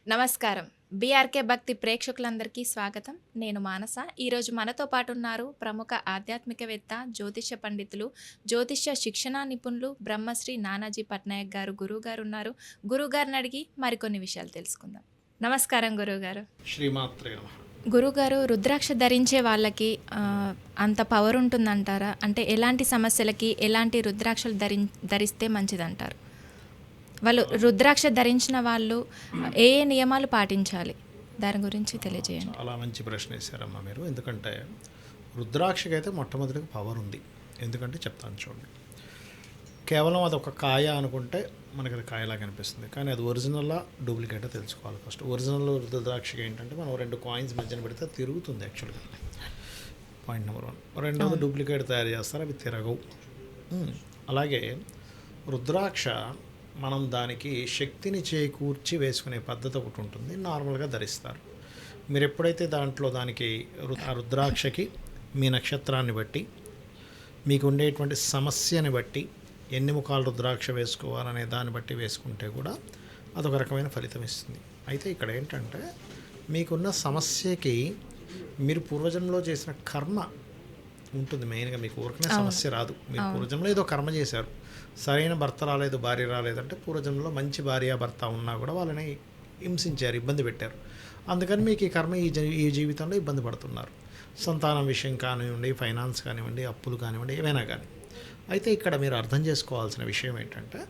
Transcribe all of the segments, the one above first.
నమస్కారం. బీఆర్‌కే భక్తి ప్రేక్షకులందరికీ స్వాగతం. నేను మానస. ఈరోజు మనతో పాటు ఉన్నారు ప్రముఖ ఆధ్యాత్మికవేత్త, జ్యోతిష్య పండితులు, జ్యోతిష్య శిక్షణా నిపుణులు బ్రహ్మశ్రీ నానాజీ పట్నాయక్ గారు గురువుగారు ఉన్నారు. గురువుగారిని అడిగి మరికొన్ని విషయాలు తెలుసుకుందాం. నమస్కారం గురువుగారు. శ్రీమాత్రే నమః. గురువుగారు, రుద్రాక్ష ధరించే వాళ్ళకి అంత పవర్ ఉంటుందంటారా? అంటే ఎలాంటి సమస్యలకి ఎలాంటి రుద్రాక్షలు ధరిస్తే మంచిదంటారు? వాళ్ళు రుద్రాక్ష ధరించిన వాళ్ళు ఏ ఏ నియమాలు పాటించాలి? దాని గురించి తెలియజేయండి. చాలా మంచి ప్రశ్న వేశారమ్మా మీరు. ఎందుకంటే రుద్రాక్షకి అయితే మొట్టమొదటిగా పవర్ ఉంది. ఎందుకంటే చెప్తాను చూడండి. కేవలం అది ఒక కాయ అనుకుంటే మనకి అది కాయలాగా అనిపిస్తుంది, కానీ అది ఒరిజినల్లా డూప్లికేటా తెలుసుకోవాలి ఫస్ట్. ఒరిజినల్ రుద్రాక్షకి ఏంటంటే మనం 2 కాయిన్స్ మధ్యన పెడితే తిరుగుతుంది యాక్చువల్గా. Point number 1. రెండవది డూప్లికేట్ తయారు చేస్తారు, అవి తిరగవు. అలాగే రుద్రాక్ష మనం దానికి శక్తిని చేకూర్చి వేసుకునే పద్ధతి ఒకటి ఉంటుంది, నార్మల్గా ధరిస్తారు. మీరు ఎప్పుడైతే దానికి ఆ రుద్రాక్షకి మీ నక్షత్రాన్ని బట్టి, మీకు ఉండేటువంటి సమస్యని బట్టి, ఎన్ని ముఖాలు రుద్రాక్ష వేసుకోవాలనే దాన్ని బట్టి వేసుకుంటే కూడా అదొక రకమైన ఫలితం ఇస్తుంది. అయితే ఇక్కడ ఏంటంటే మీకున్న సమస్యకి మీరు పూర్వజన్మలో చేసిన కర్మ ఉంటుంది. మెయిన్గా మీకు ఊరికనే సమస్య రాదు. మీరు పూర్వజన్మలో ఏదో కర్మ చేశారు, సరైన భర్త రాలేదు, భార్య రాలేదంటే పూర్వజన్మలో మంచి భార్య భర్త ఉన్నా కూడా వాళ్ళని హింసించారు, ఇబ్బంది పెట్టారు. అందుకని మీకు ఈ కర్మ ఈ జీవితంలో ఇబ్బంది పడుతున్నారు. సంతానం విషయం కానివ్వండి, ఫైనాన్స్ కానివ్వండి, అప్పులు కానివ్వండి, ఏవైనా కానీ. అయితే ఇక్కడ మీరు అర్థం చేసుకోవాల్సిన విషయం ఏంటంటే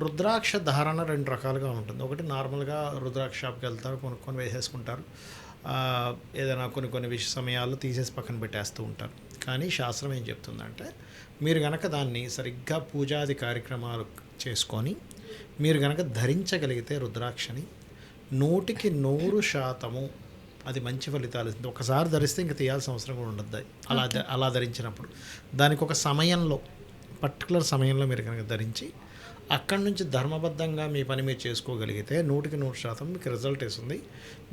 రుద్రాక్ష ధారణ 2 రకాలుగా ఉంటుంది. ఒకటి నార్మల్గా రుద్రాక్ష షాప్కి వెళ్తారు, కొనుక్కొని వేసేసుకుంటారు. ఏదైనా కొన్ని సమయాల్లో తీసేసి పక్కన పెట్టేస్తూ ఉంటారు. కానీ శాస్త్రం ఏం చెప్తుందంటే మీరు గనక దాన్ని సరిగ్గా పూజాది కార్యక్రమాలు చేసుకొని మీరు గనక ధరించగలిగితే రుద్రాక్షని 100% అది మంచి ఫలితాలు ఇస్తుంది. ఒకసారి ధరిస్తే ఇంకా తీయాల్సిన అవసరం కూడా ఉండదు. అలా ధరించినప్పుడు దానికి ఒక సమయంలో, పర్టికులర్ సమయంలో మీరు కనుక ధరించి అక్కడి నుంచి ధర్మబద్ధంగా మీ పని మీరు చేసుకోగలిగితే 100% మీకు రిజల్ట్ ఇస్తుంది.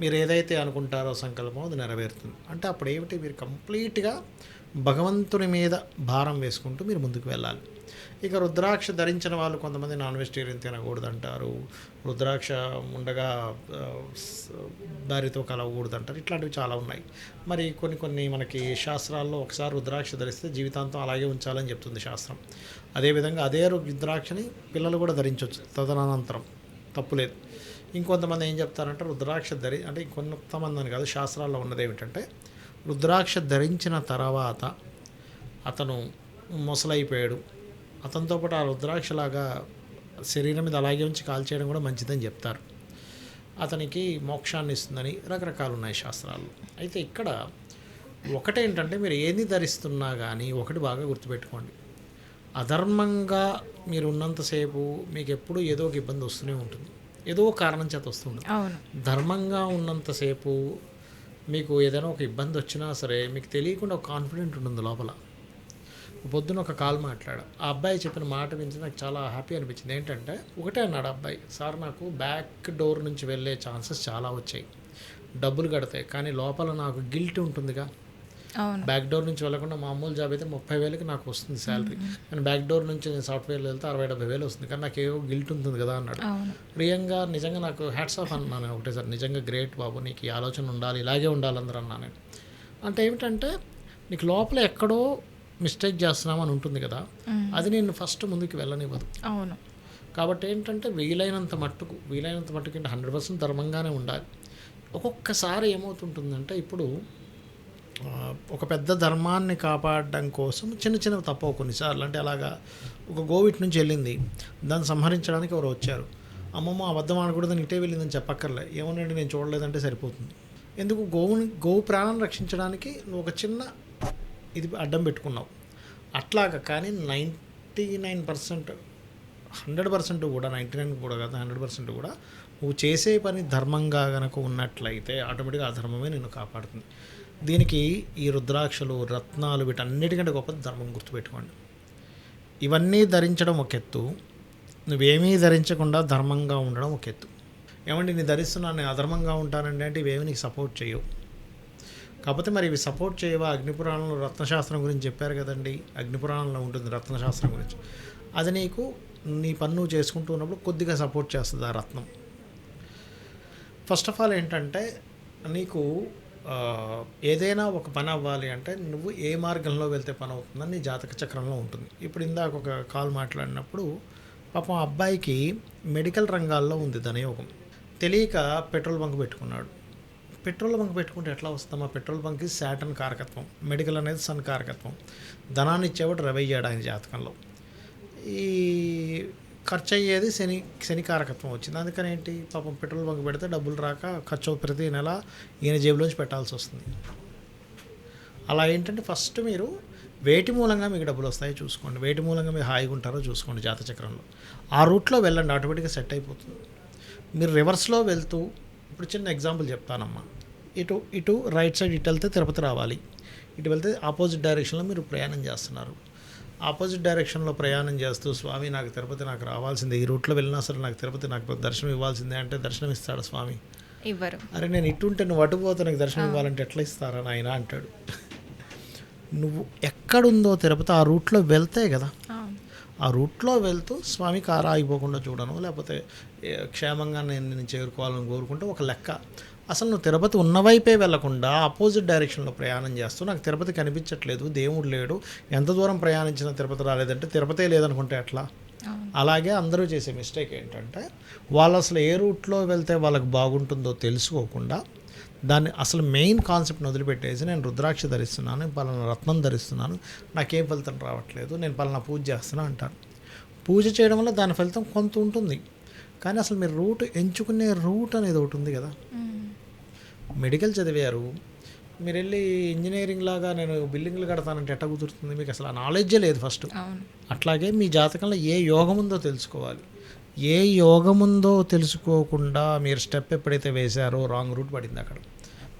మీరు ఏదైతే అనుకుంటారో సంకల్పం అది నెరవేరుతుంది. అంటే అప్పుడు ఏమిటి, మీరు కంప్లీట్గా భగవంతుని మీద భారం వేసుకుంటూ మీరు ముందుకు వెళ్ళాలి. ఇక రుద్రాక్ష ధరించిన వాళ్ళు కొంతమంది నాన్ వెజిటేరియన్ తినకూడదు అంటారు, రుద్రాక్ష ఉండగా భార్యతో కలవకూడదు అంటారు. ఇట్లాంటివి చాలా ఉన్నాయి. మరి కొన్ని మనకి శాస్త్రాల్లో ఒకసారి రుద్రాక్ష ధరిస్తే జీవితాంతం అలాగే ఉంచాలని చెప్తుంది శాస్త్రం. అదేవిధంగా అదే రుద్రాక్షని పిల్లలు కూడా ధరించవచ్చు తదనంతరం, తప్పులేదు. ఇంకొంతమంది ఏం చెప్తారంటే రుద్రాక్ష అంటే కొంతమంది అని కాదు, శాస్త్రాల్లో ఉన్నది ఏమిటంటే రుద్రాక్ష ధరించిన తర్వాత అతను మొసలైపోయాడు, అతనితో పాటు ఆ రుద్రాక్షలాగా శరీరం మీద అలాగే ఉంచి కాల్చేయడం కూడా మంచిదని చెప్తారు. అతనికి మోక్షాన్ని ఇస్తుందని రకరకాలు ఉన్నాయి శాస్త్రాలు. అయితే ఇక్కడ ఒకటేంటంటే మీరు ఏది ధరిస్తున్నా కానీ ఒకటి బాగా గుర్తుపెట్టుకోండి, అధర్మంగా మీరు ఉన్నంతసేపు మీకు ఎప్పుడూ ఏదో ఒక ఇబ్బంది వస్తూనే ఉంటుంది, ఏదో కారణం చేత వస్తుంది. ధర్మంగా ఉన్నంతసేపు మీకు ఏదైనా ఒక ఇబ్బంది వచ్చినా సరే మీకు తెలియకుండా ఒక కాన్ఫిడెంట్ ఉంటుంది లోపల. పొద్దున ఒక కాల్ మాట్లాడా, ఆ అబ్బాయి చెప్పిన మాట విని నాకు చాలా హ్యాపీ అనిపించింది. ఏంటంటే ఒకటే అన్నాడు అబ్బాయి, సార్ నాకు బ్యాక్ డోర్ నుంచి వెళ్ళే ఛాన్సెస్ చాలా వచ్చాయి, డబ్బులు కడతాయి, కానీ లోపల నాకు గిల్ట్ ఉంటుందిగా. బ్యాక్ డోర్ నుంచి వెళ్ళకుండా మామూలు జాబ్ అయితే 30,000కి నాకు వస్తుంది శాలరీ, కానీ బ్యాక్ డోర్ నుంచి నేను సాఫ్ట్వేర్లో వెళ్తే 60,000-70,000 వస్తుంది, కానీ నాకు ఏవో గిల్ట్ ఉంటుంది కదా అన్నాడు. నిజంగా నాకు హ్యాట్స్ ఆఫ్ అన్నాను ఒకటే సార్, నిజంగా గ్రేట్ బాబు, నీకు ఈ ఆలోచన ఉండాలి, ఇలాగే ఉండాలి అందరూ అన్నాను నేను. అంటే ఏమిటంటే నీకు లోపల ఎక్కడో మిస్టేక్ చేస్తున్నామని ఉంటుంది కదా, అది నేను ఫస్ట్ ముందుకు వెళ్ళనివ్వదు. అవును. కాబట్టి ఏంటంటే వీలైనంత మట్టుకు అంటే 100% ధర్మంగానే ఉండాలి. ఒక్కొక్కసారి ఏమవుతుంటుందంటే ఇప్పుడు ఒక పెద్ద ధర్మాన్ని కాపాడడం కోసం చిన్నవి తప్పవు కొన్నిసార్లు. అంటే అలాగా ఒక గోవిట్ నుంచి వెళ్ళింది, దాన్ని సంహరించడానికి ఎవరు వచ్చారు, అమ్మమ్మ అబద్ధం ఆడకూడదని ఇటే వెళ్ళిందని చెప్పక్కర్లే, ఏమోనండి నేను చూడలేదంటే సరిపోతుంది. ఎందుకు గోవు ప్రాణం రక్షించడానికి నువ్వు ఒక చిన్న ఇది అడ్డం పెట్టుకున్నావు అట్లాగా. కానీ 99%, 100% కూడా, 99 కూడా కాదు 100% కూడా నువ్వు చేసే పని ధర్మంగా కనుక ఉన్నట్లయితే ఆటోమేటిక్గా ఆ ధర్మమే నిన్ను కాపాడుతుంది. దీనికి ఈ రుద్రాక్షలు, రత్నాలు, వీటన్నిటికంటే గొప్పది ధర్మం, గుర్తుపెట్టుకోండి. ఇవన్నీ ధరించడం ఒక ఎత్తు, నువ్వేమీ ధరించకుండా ధర్మంగా ఉండడం ఒక ఎత్తు. ఏమంటే నేను ధరిస్తున్నాను, నేను అధర్మంగా ఉంటానండి అంటే ఇవేమీ నీకు సపోర్ట్ చేయవు. కాకపోతే మరి ఇవి సపోర్ట్ చేయవా? అగ్నిపురాణంలో రత్నశాస్త్రం గురించి చెప్పారు కదండి, అగ్నిపురాణంలో ఉంటుంది రత్నశాస్త్రం గురించి. అది నీకు నీ పని నువ్వు చేసుకుంటూ ఉన్నప్పుడు కొద్దిగా సపోర్ట్ చేస్తుంది ఆ రత్నం. ఫస్ట్ ఆఫ్ ఆల్ ఏంటంటే నీకు ఆ, ఏదైనా ఒక పని అవ్వాలి అంటే నువ్వు ఏ మార్గంలో వెళ్తే పని అవుతుందని నీ జాతక చక్రంలో ఉంటుంది. ఇప్పుడు ఇందాక ఒక కాల్ మాట్లాడినప్పుడు పాపం ఆ అబ్బాయికి మెడికల్ రంగాల్లో ఉంది ధనయోగం. తెలియక పెట్రోల్ బంక్ పెట్టుకున్నాడు. పెట్రోల్ బంక్ పెట్టుకుంటే ఎట్లా వస్తామా? పెట్రోల్ బంక్కి శాటర్న్ కారకత్వం, మెడికల్ అనేది సన్ కారకత్వం. ధనాన్ని ఇచ్చేవాడు రవి అయ్యాడు ఆయన జాతకంలో. ఈ ఖర్చు అయ్యేది శని కారకత్వం వచ్చింది. అందుకని ఏంటి పాపం పెట్రోల్ బంక్ పెడితే డబ్బులు రాక ఖర్చు ప్రతి నెల ఈయన జేబులోంచి పెట్టాల్సి వస్తుంది. అలా ఏంటంటే ఫస్ట్ మీరు వేటి మూలంగా మీకు డబ్బులు వస్తాయో చూసుకోండి, వేటి మూలంగా మీరు హాయిగా ఉంటారో చూసుకోండి జాతచక్రంలో. ఆ రూట్లో వెళ్ళండి, ఆటోమేటిక్గా సెట్ అయిపోతుంది. మీరు రివర్స్లో వెళ్తూ, ఇప్పుడు చిన్న ఎగ్జాంపుల్ చెప్తానమ్మా. ఇటు రైట్ సైడ్ ఇటు వెళ్తే తిరుపతి రావాలి, ఇటు వెళ్తే ఆపోజిట్ డైరెక్షన్లో మీరు ప్రయాణం చేస్తున్నారు. ఆపోజిట్ డైరెక్షన్లో ప్రయాణం చేస్తూ స్వామి నాకు తిరుపతి నాకు రావాల్సిందే, ఈ రూట్లో వెళ్ళినా సరే నాకు తిరుపతి నాకు దర్శనం ఇవ్వాల్సిందే అంటే దర్శనం ఇస్తాడు స్వామి? ఇవ్వరు. అరే నేను ఇటుంటే నువ్వు అటుపోతే నాకు దర్శనం ఇవ్వాలంటే ఎట్లా ఇస్తారా నాయన అంటాడు. నువ్వు ఎక్కడుందో తిరుపతి ఆ రూట్లో వెళ్తే కదా, ఆ రూట్లో వెళ్తూ స్వామి కారు ఆగిపోకుండా చూడను, లేకపోతే క్షేమంగా నేను చేరుకోవాలని కోరుకుంటే ఒక లెక్క. అసలు నువ్వు తిరుపతి ఉన్నవైపే వెళ్లకుండా ఆపోజిట్ డైరెక్షన్లో ప్రయాణం చేస్తూ నాకు తిరుపతి కనిపించట్లేదు, దేవుడు లేడు, ఎంత దూరం ప్రయాణించినా తిరుపతి రాలేదంటే తిరుపతే లేదనుకుంటే ఎట్లా? అలాగే అందరూ చేసే మిస్టేక్ ఏంటంటే వాళ్ళు అసలు ఏ రూట్లో వెళ్తే వాళ్ళకి బాగుంటుందో తెలుసుకోకుండా దాన్ని అసలు మెయిన్ కాన్సెప్ట్ని వదిలిపెట్టేసి నేను రుద్రాక్ష ధరిస్తున్నాను, నేను పలానా రత్నం ధరిస్తున్నాను, నాకేం ఫలితం రావట్లేదు, నేను పలానా పూజ చేస్తున్నా అంటారు. పూజ చేయడం వల్ల దాని ఫలితం కొంత ఉంటుంది, కానీ అసలు మీరు రూట్ ఎంచుకునే రూట్ అనేది ఒకటి ఉంది కదా. మెడికల్ చదివారు, మీరు వెళ్ళి ఇంజనీరింగ్ లాగా నేను బిల్డింగ్లు కడతానంటే ఎట్ట కుదురుతుంది? మీకు అసలు ఆ నాలెడ్జే లేదు ఫస్ట్. అట్లాగే మీ జాతకంలో ఏ యోగం ఉందో తెలుసుకోవాలి. ఏ యోగం ఉందో తెలుసుకోకుండా మీరు స్టెప్ ఎప్పుడైతే వేశారో రాంగ్ రూట్ పడింది అక్కడ.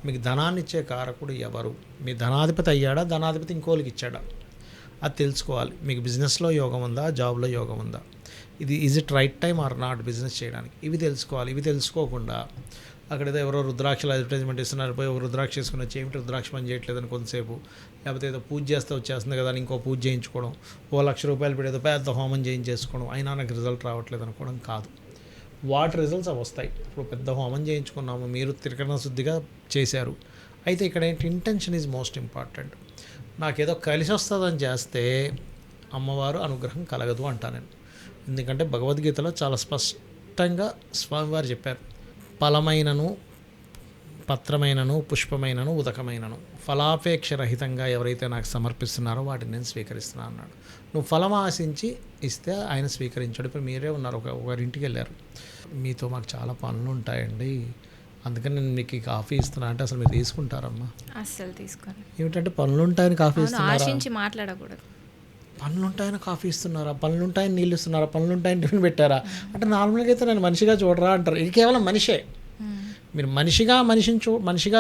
మీకు ధనాన్ని ఇచ్చే కారకుడు ఎవరు? మీ ధనాధిపతి అయ్యాడా, ధనాధిపతి ఇంకోళ్ళకి ఇచ్చాడా? అది తెలుసుకోవాలి. మీకు బిజినెస్లో యోగం ఉందా, జాబ్లో యోగం ఉందా, is it right time or not business చేయడానికి? ఇవి తెలుసుకోవాలి. ఇవి తెలుసుకోకుండా అక్కడేదో ఎవరో రుద్రాక్షలు అడ్వర్టైజ్మెంట్ ఇస్తున్నారు, పోయి ఒక రుద్రాక్ష చేసుకుని వచ్చి ఏమిటి రుద్రాక్ష పని చేయట్లేదని కొంతసేపు, లేకపోతే ఏదో పూజ చేస్తే వచ్చేస్తుంది కదా అని ఇంకో పూజ చేయించుకోవడం, ₹1,00,000 పెడేదో పెద్ద హోమం చేయించేసుకోవడం, అయినా నాకు రిజల్ట్ రావట్లేదు అనుకోవడం కాదు. వాటి రిజల్ట్స్ అవి వస్తాయి. ఇప్పుడు పెద్ద హోమం చేయించుకున్నాము, మీరు త్రికరణ శుద్ధిగా చేశారు, అయితే ఇక్కడ ఏంటి ఇంటెన్షన్ ఈజ్ మోస్ట్ ఇంపార్టెంట్. నాకేదో కలిసి వస్తుందని చేస్తే అమ్మవారు అనుగ్రహం కలగదు అంటా నేను. ఎందుకంటే భగవద్గీతలో చాలా స్పష్టంగా స్వామివారు చెప్పారు, ఫలమైనను పత్రమైనను పుష్పమైనను ఉదకమైనను ఫలాపేక్ష రహితంగా ఎవరైతే నాకు సమర్పిస్తున్నారో వాటిని నేను స్వీకరిస్తున్నాను అన్నాడు. నువ్వు ఫలం ఆశించి ఇస్తే ఆయన స్వీకరించాడు. ఇప్పుడు మీరే ఉన్నారు, ఒకరింటికి వెళ్ళారు, మీతో మాకు చాలా పనులు ఉంటాయండి, అందుకని నేను మీకు ఈ కాఫీ ఇస్తున్నా అంటే అసలు మీరు తీసుకుంటారమ్మా? అస్సలు తీసుకోండి. ఏమిటంటే పనులు ఉంటాయని కాఫీ ఇస్తున్నారా? ఆశించి మాట్లాడకూడదు. పనులు ఉంటాయని కాఫీ ఇస్తున్నారా, పనులు ఉంటాయని నీళ్ళు ఇస్తున్నారా, పనులు ఉంటాయని టిఫిన్ పెట్టారా అంటే నార్మల్గా అయితే నేను మనిషిగా చూడరా అంటారు. ఇది కేవలం మనిషే. మీరు మనిషిగా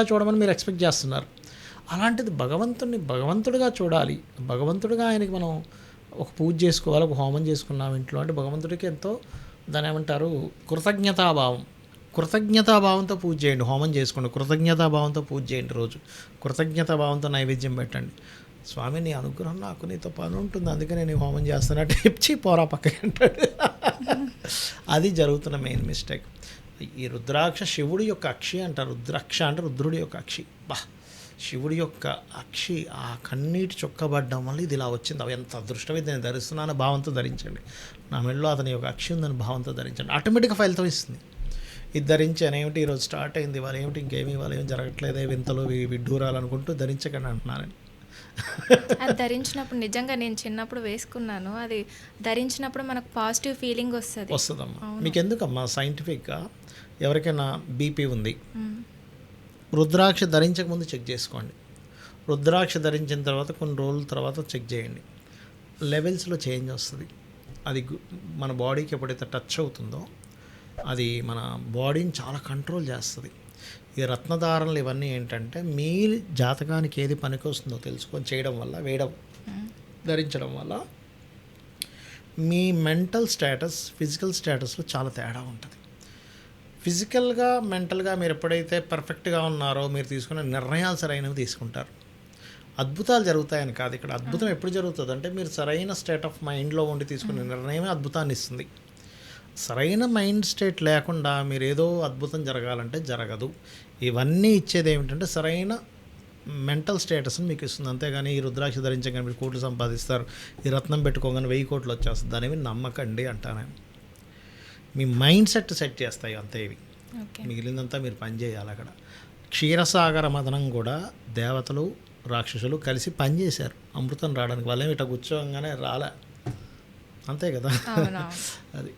చూడమని మీరు ఎక్స్పెక్ట్ చేస్తున్నారు. అలాంటిది భగవంతుడిగా చూడాలి. భగవంతుడిగా ఆయనకి మనం ఒక పూజ చేసుకోవాలి, ఒక హోమం చేసుకున్నాం ఇంట్లో అంటే భగవంతుడికి ఎంతో దాని ఏమంటారు కృతజ్ఞతాభావంతో పూజ చేయండి. హోమం చేసుకోండి, కృతజ్ఞతాభావంతో పూజ చేయండి. రోజు కృతజ్ఞతాభావంతో నైవేద్యం పెట్టండి. స్వామి నీ అనుగ్రహం నాకు నీతో పని ఉంటుంది, అందుకే నేను హోమం చేస్తున్నట్టు ఇచ్చి పోరా పక్కకి అంటాడు. అది జరుగుతున్న మెయిన్ మిస్టేక్. ఈ రుద్రాక్ష శివుడి యొక్క అక్షి అంటారు. రుద్రాక్ష అంటే రుద్రుడి యొక్క అక్షి. శివుడి యొక్క అక్షి ఆ కన్నీటి చొక్కబడ్డం వల్ల ఇది ఇలా వచ్చింది. అవి ఎంత అదృష్టమైతే నేను ధరిస్తున్నాను భావంతో ధరించండి. నా మెడలో అతని యొక్క అక్షి ఉందని భావంతో ధరించండి, ఆటోమేటిక్గా ఫలితం ఇస్తుంది. ఇది ధరించాను ఏమిటి ఈరోజు స్టార్ట్ అయింది, ఇవాళ ఏమిటి ఇంకేమి ఇవాళ ఏం జరగట్లేదే, వింతలు విడ్డూరాలు అనుకుంటూ ధరించకండి అంటున్నాను. అది ధరించినప్పుడు నిజంగా నేను చిన్నప్పుడు వేసుకున్నాను, అది ధరించినప్పుడు మనకు పాజిటివ్ ఫీలింగ్ వస్తుందమ్మా. మీకు ఎందుకమ్మా సైంటిఫిక్గా ఎవరికైనా బీపీ ఉంది, రుద్రాక్ష ధరించక ముందు చెక్ చేసుకోండి. రుద్రాక్ష ధరించిన తర్వాత కొన్ని రోజుల తర్వాత చెక్ చేయండి, లెవెల్స్లో చేంజ్ వస్తుంది. అది మన బాడీకి ఎప్పుడైతే టచ్ అవుతుందో అది మన బాడీని చాలా కంట్రోల్ చేస్తుంది. ఈ రత్నధారణలు ఇవన్నీ ఏంటంటే మీ జాతకానికి ఏది పనికి వస్తుందో తెలుసుకొని చేయడం వల్ల ధరించడం వల్ల మీ మెంటల్ స్టేటస్ ఫిజికల్ స్టేటస్లో చాలా తేడా ఉంటుంది. ఫిజికల్గా మెంటల్గా మీరు ఎప్పుడైతే పర్ఫెక్ట్గా ఉన్నారో మీరు తీసుకునే నిర్ణయాలు సరైనవి తీసుకుంటారు. అద్భుతాలు జరుగుతాయని కాదు, ఇక్కడ అద్భుతం ఎప్పుడు జరుగుతుంది అంటే మీరు సరైన స్టేట్ ఆఫ్ మైండ్లో ఉండి తీసుకునే నిర్ణయమే అద్భుతాన్ని ఇస్తుంది. సరైన మైండ్ స్టేట్ లేకుండా మీరు ఏదో అద్భుతం జరగాలంటే జరగదు. ఇవన్నీ ఇచ్చేది ఏమిటంటే సరైన మెంటల్ స్టేటస్ని మీకు ఇస్తుంది. అంతేగాని ఈ రుద్రాక్ష ధరించగానే మీరు కోట్లు సంపాదిస్తారు, ఈ రత్నం పెట్టుకోగానే 1000 కోట్లు వచ్చేస్తుంది అనేవి నమ్మకండి అంటాను. మీ మైండ్ సెట్ చేస్తాయి అంతే ఇవి. ఓకే. మిగిలిందంతా మీరు పని చేయాలి అక్కడ. క్షీరసాగర మదనం కూడా దేవతలు రాక్షసులు కలిసి పనిచేశారు అమృతం రావడానికి. వాళ్ళేమి ఇట్లా కూర్చోగానే రాలే, అంతే కదా. అవునవును. అది